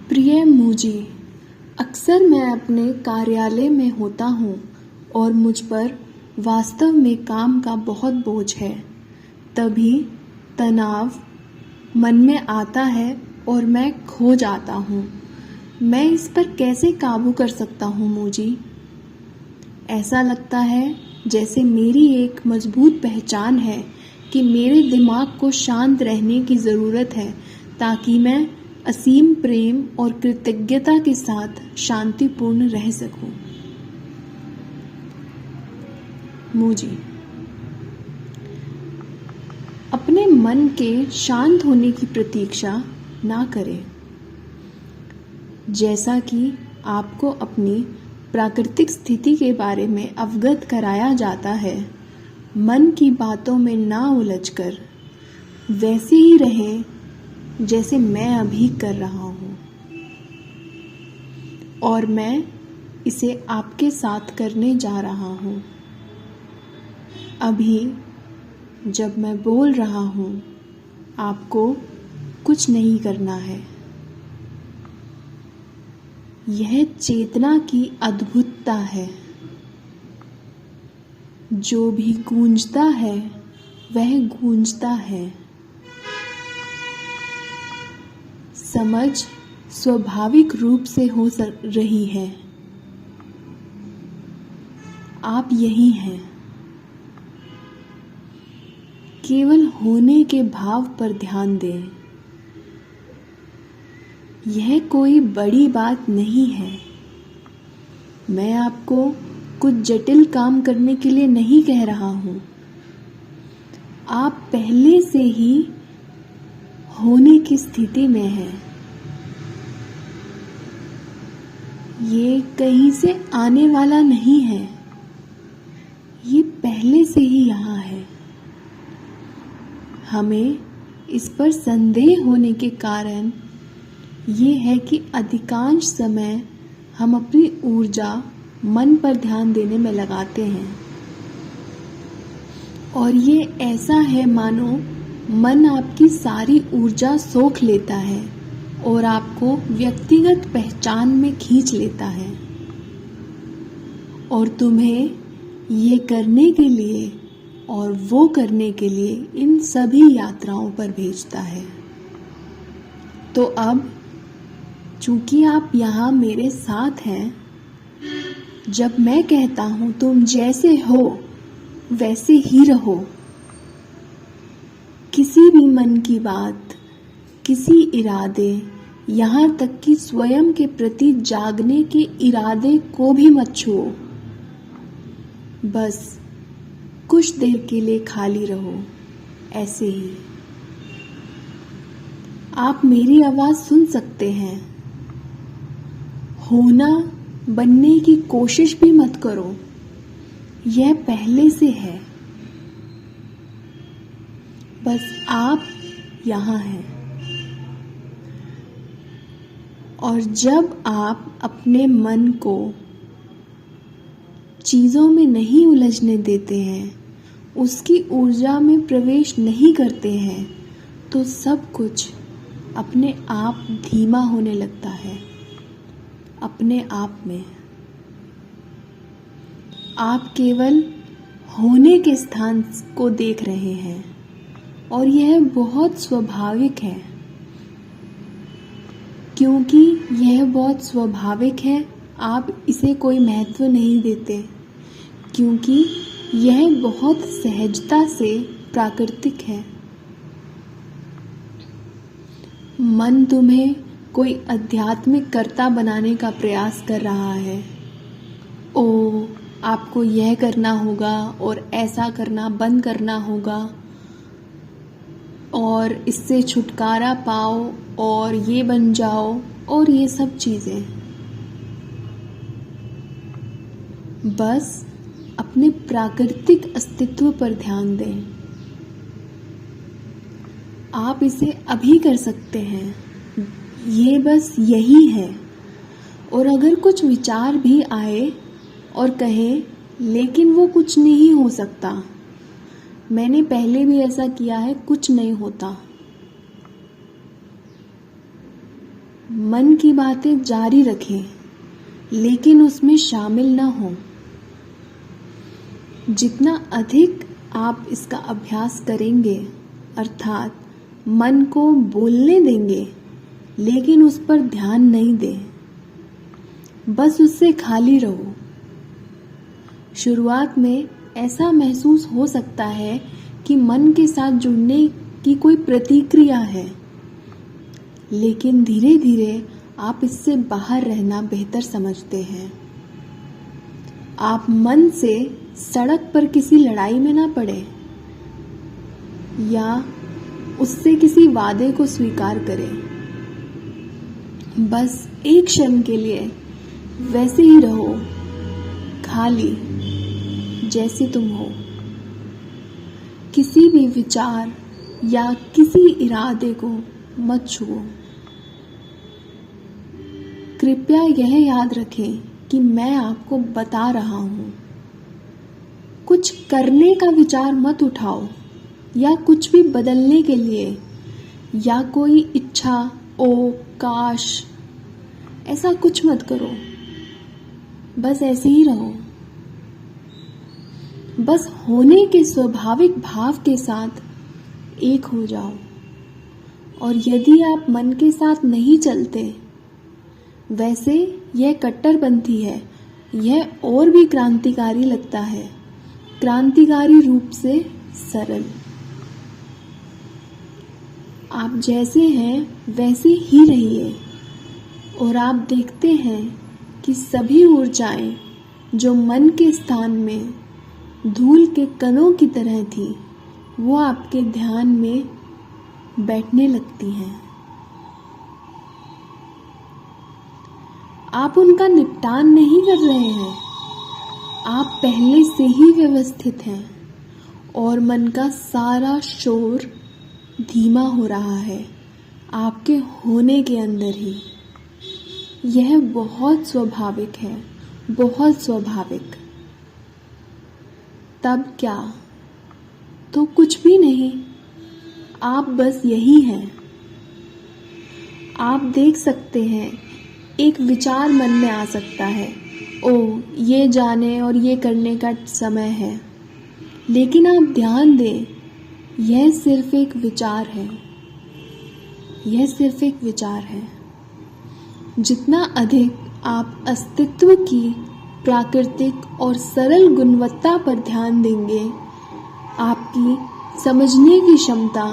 प्रिय मुझे, अक्सर मैं अपने कार्यालय में होता हूँ और मुझ पर वास्तव में काम का बहुत बोझ है। तभी तनाव मन में आता है और मैं खो जाता हूँ। मैं इस पर कैसे काबू कर सकता हूँ मुझे? ऐसा लगता है जैसे मेरी एक मजबूत पहचान है कि मेरे दिमाग को शांत रहने की ज़रूरत है ताकि मैं असीम प्रेम और कृतज्ञता के साथ शांतिपूर्ण रह सकूं। मुझे अपने मन के शांत होने की प्रतीक्षा ना करें। जैसा कि आपको अपनी प्राकृतिक स्थिति के बारे में अवगत कराया जाता है, मन की बातों में ना उलझकर वैसे ही रहें जैसे मैं अभी कर रहा हूँ, और मैं इसे आपके साथ करने जा रहा हूँ। अभी जब मैं बोल रहा हूँ, आपको कुछ नहीं करना है। यह चेतना की अद्भुतता है। जो भी गूंजता है वह गूंजता है। समझ स्वाभाविक रूप से हो रही है। आप यही हैं। केवल होने के भाव पर ध्यान दें। यह कोई बड़ी बात नहीं है। मैं आपको कुछ जटिल काम करने के लिए नहीं कह रहा हूँ। आप पहले से ही होने की स्थिति में हैं। ये कहीं से आने वाला नहीं है। ये पहले से ही यहाँ है। हमें इस पर संदेह होने के कारण ये है कि अधिकांश समय हम अपनी ऊर्जा मन पर ध्यान देने में लगाते हैं, और ये ऐसा है मानो मन आपकी सारी ऊर्जा सोख लेता है और आपको व्यक्तिगत पहचान में खींच लेता है और तुम्हें ये करने के लिए और वो करने के लिए इन सभी यात्राओं पर भेजता है। तो अब चूंकि आप यहाँ मेरे साथ हैं, जब मैं कहता हूँ तुम जैसे हो वैसे ही रहो। किसी भी मन की बात, किसी इरादे, यहाँ तक कि स्वयं के प्रति जागने के इरादे को भी मत छुओ। बस कुछ देर के लिए खाली रहो, ऐसे ही। आप मेरी आवाज सुन सकते हैं। होना बनने की कोशिश भी मत करो, यह पहले से है। बस आप यहाँ हैं। और जब आप अपने मन को चीज़ों में नहीं उलझने देते हैं, उसकी ऊर्जा में प्रवेश नहीं करते हैं, तो सब कुछ अपने आप धीमा होने लगता है। अपने आप में आप केवल होने के स्थान को देख रहे हैं, और यह बहुत स्वाभाविक है। क्योंकि यह बहुत स्वाभाविक है, आप इसे कोई महत्व नहीं देते, क्योंकि यह बहुत सहजता से प्राकृतिक है। मन तुम्हें कोई आध्यात्मिक कर्ता बनाने का प्रयास कर रहा है। ओ, आपको यह करना होगा और ऐसा करना बंद करना होगा और इससे छुटकारा पाओ और ये बन जाओ और ये सब चीज़ें। बस अपने प्राकृतिक अस्तित्व पर ध्यान दें। आप इसे अभी कर सकते हैं। ये बस यही है। और अगर कुछ विचार भी आए और कहे लेकिन वो कुछ नहीं हो सकता, मैंने पहले भी ऐसा किया है, कुछ नहीं होता, मन की बातें जारी रखें, लेकिन उसमें शामिल न हों। जितना अधिक आप इसका अभ्यास करेंगे, अर्थात मन को बोलने देंगे, लेकिन उस पर ध्यान नहीं दें, बस उससे खाली रहो। शुरुआत में ऐसा महसूस हो सकता है कि मन के साथ जुड़ने की कोई प्रतिक्रिया है, लेकिन धीरे धीरे आप इससे बाहर रहना बेहतर समझते हैं। आप मन से सड़क पर किसी लड़ाई में ना पड़े या उससे किसी वादे को स्वीकार करें। बस एक क्षण के लिए वैसे ही रहो, खाली जैसे तुम हो। किसी भी विचार या किसी इरादे को मत छुओ। कृपया यह याद रखें कि मैं आपको बता रहा हूँ। कुछ करने का विचार मत उठाओ या कुछ भी बदलने के लिए या कोई इच्छा, ओ काश, ऐसा कुछ मत करो। बस ऐसे ही रहो। बस होने के स्वाभाविक भाव के साथ एक हो जाओ। और यदि आप मन के साथ नहीं चलते, वैसे यह कट्टरपंथी है, यह और भी क्रांतिकारी लगता है, क्रांतिकारी रूप से सरल। आप जैसे हैं वैसे ही रहिए और आप देखते हैं कि सभी ऊर्जाएं जो मन के स्थान में धूल के कणों की तरह थी, वो आपके ध्यान में बैठने लगती हैं। आप उनका निपटान नहीं कर रहे हैं, आप पहले से ही व्यवस्थित हैं और मन का सारा शोर धीमा हो रहा है आपके होने के अंदर ही। यह बहुत स्वाभाविक है, बहुत स्वाभाविक। तब क्या? तो कुछ भी नहीं, आप बस यही हैं। आप देख सकते हैं, एक विचार मन में आ सकता है, ओ ये जाने और ये करने का समय है, लेकिन आप ध्यान दें, यह सिर्फ एक विचार है, यह सिर्फ एक विचार है। जितना अधिक आप अस्तित्व की प्राकृतिक और सरल गुणवत्ता पर ध्यान देंगे, आपकी समझने की क्षमता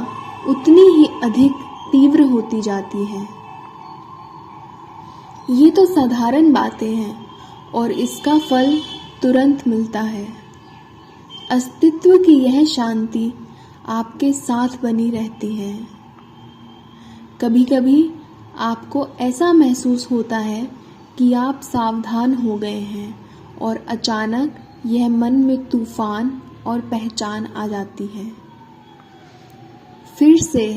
उतनी ही अधिक तीव्र होती जाती है। ये तो साधारण बातें हैं और इसका फल तुरंत मिलता है। अस्तित्व की यह शांति आपके साथ बनी रहती है। कभी कभी आपको ऐसा महसूस होता है कि आप सावधान हो गए हैं और अचानक यह मन में तूफान और पहचान आ जाती है। फिर से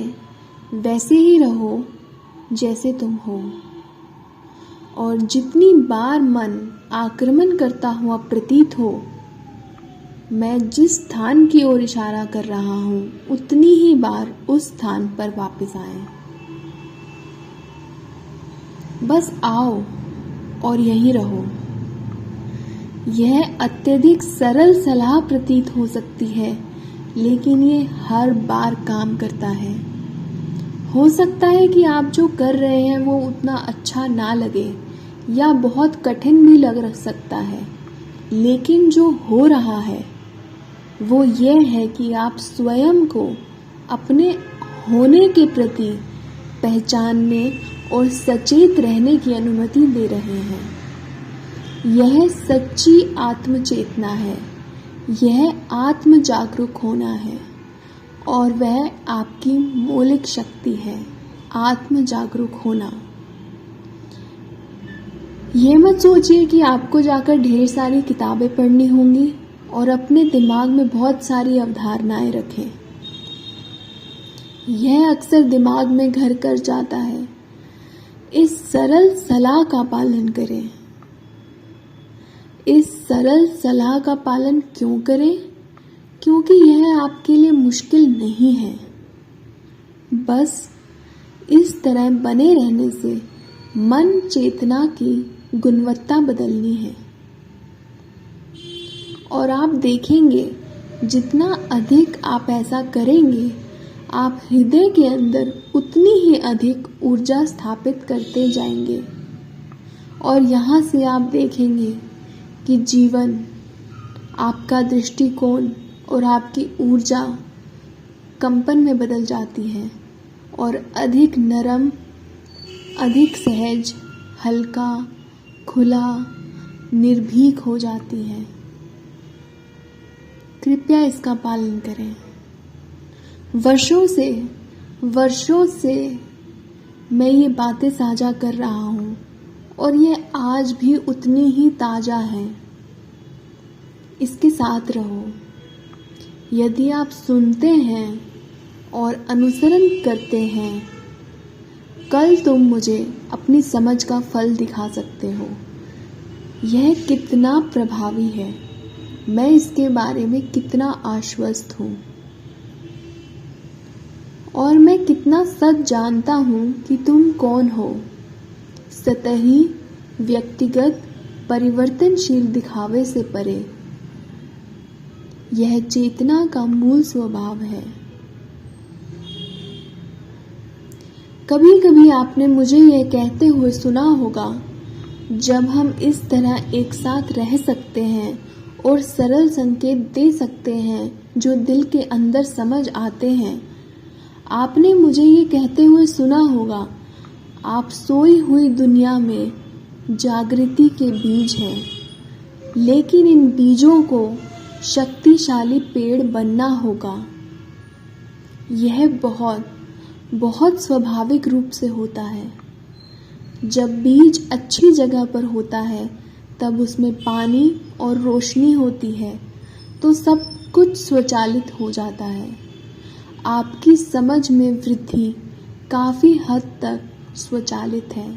वैसे ही रहो जैसे तुम हो, और जितनी बार मन आक्रमण करता हुआ प्रतीत हो, मैं जिस स्थान की ओर इशारा कर रहा हूँ, उतनी ही बार उस स्थान पर वापस आए। बस आओ और यहीं रहो। यह अत्यधिक सरल सलाह प्रतीत हो सकती है, लेकिन ये हर बार काम करता है। हो सकता है कि आप जो कर रहे हैं वो उतना अच्छा ना लगे या बहुत कठिन भी लग सकता है, लेकिन जो हो रहा है वो ये है कि आप स्वयं को अपने होने के प्रति पहचानने और सचेत रहने की अनुमति दे रहे हैं। यह सच्ची आत्मचेतना है, यह आत्म जागरूक होना है, और वह आपकी मौलिक शक्ति है, आत्म जागरूक होना। ये मत सोचिए कि आपको जाकर ढेर सारी किताबें पढ़नी होंगी और अपने दिमाग में बहुत सारी अवधारणाएं रखें। यह अक्सर दिमाग में घर कर जाता है। इस सरल सलाह का पालन करें। इस सरल सलाह का पालन क्यों करें? क्योंकि यह आपके लिए मुश्किल नहीं है। बस इस तरह बने रहने से मन चेतना की गुणवत्ता बदलनी है। और आप देखेंगे जितना अधिक आप ऐसा करेंगे, आप हृदय के अंदर उतनी ही अधिक ऊर्जा स्थापित करते जाएंगे। और यहाँ से आप देखेंगे कि जीवन, आपका दृष्टिकोण और आपकी ऊर्जा कंपन में बदल जाती है और अधिक नरम, अधिक सहज, हल्का, खुला, निर्भीक हो जाती है। कृपया इसका पालन करें। वर्षों से मैं ये बातें साझा कर रहा हूँ और ये आज भी उतनी ही ताज़ा है। इसके साथ रहो। यदि आप सुनते हैं और अनुसरण करते हैं, कल तुम मुझे अपनी समझ का फल दिखा सकते हो। यह कितना प्रभावी है, मैं इसके बारे में कितना आश्वस्त हूँ और मैं कितना सच जानता हूँ कि तुम कौन हो। सतही, व्यक्तिगत, परिवर्तनशील दिखावे से परे यह चेतना का मूल स्वभाव है। कभी कभी आपने मुझे यह कहते हुए सुना होगा, जब हम इस तरह एक साथ रह सकते हैं और सरल संकेत दे सकते हैं जो दिल के अंदर समझ आते हैं। आपने मुझे ये कहते हुए सुना होगा, आप सोई हुई दुनिया में जागृति के बीज हैं, लेकिन इन बीजों को शक्तिशाली पेड़ बनना होगा। यह बहुत स्वाभाविक रूप से होता है। जब बीज अच्छी जगह पर होता है, तब उसमें पानी और रोशनी होती है, तो सब कुछ स्वचालित हो जाता है। आपकी समझ में वृद्धि काफ़ी हद तक स्वचालित है।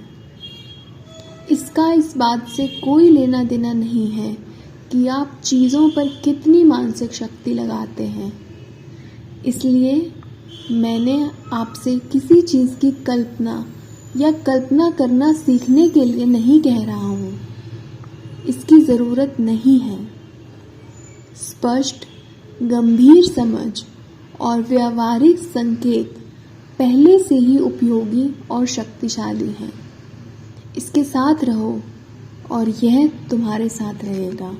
इसका इस बात से कोई लेना देना नहीं है कि आप चीज़ों पर कितनी मानसिक शक्ति लगाते हैं। इसलिए मैंने आपसे किसी चीज़ की कल्पना या कल्पना करना सीखने के लिए नहीं कह रहा हूँ। इसकी ज़रूरत नहीं है। स्पष्ट, गंभीर समझ और व्यावहारिक संकेत पहले से ही उपयोगी और शक्तिशाली हैं। इसके साथ रहो और यह तुम्हारे साथ रहेगा।